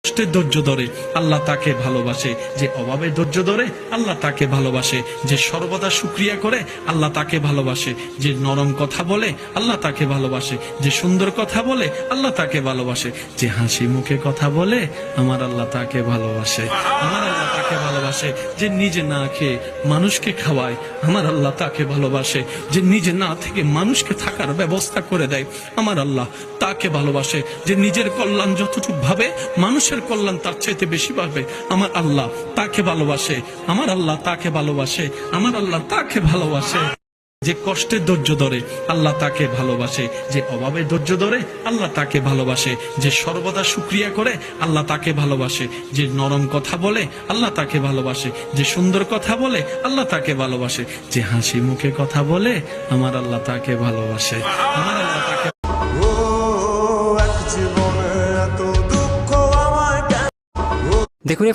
কষ্টের ধৈর্য ধরে আল্লাহ তাকে ভালোবাসে, যে অভাবে ধৈর্য ধরে আল্লাহ তাকে ভালোবাসে, যে সর্বদা শুকরিয়া করে আল্লাহ তাকে ভালোবাসে, যে নরম কথা বলে আল্লাহ তাকে ভালোবাসে, যে সুন্দর কথা বলে আল্লাহ তাকে ভালোবাসে, যে হাসি মুখে কথা বলে আমার আল্লাহ তাকে ভালোবাসে। আমার আল্লাহ তাকে ভালোবাসে যে নিজে না খেয়ে মানুষকে খাওয়ায়, আমার আল্লাহ তাকে ভালোবাসে যে নিজে না থেকে মানুষকে থাকার ব্যবস্থা করে দেয়, আমার আল্লাহ তাকে ভালোবাসে যে নিজের কল্যাণ যতটুকু ভাবে মানুষের কল্যাণ তার চাইতে বেশি ভাবে, আমার আল্লাহ তাকে ভালোবাসে। আমার আল্লাহ তাকে ভালোবাসে। আমার আল্লাহ তাকে ভালোবাসে। যে কষ্টের ধৈর্য ধরে আল্লাহ তাকে ভালোবাসে, যে অভাবে ধৈর্য ধরে আল্লাহ তাকে ভালোবাসে, যে সর্বদা শুকরিয়া করে আল্লাহ তাকে ভালোবাসে, যে নরম কথা বলে আল্লাহ তাকে ভালোবাসে, যে সুন্দর কথা বলে আল্লাহ তাকে ভালোবাসে, যে হাসি মুখে কথা বলে আমার আল্লাহ তাকে ভালোবাসে। আমার আল্লাহ তাকে দেখুন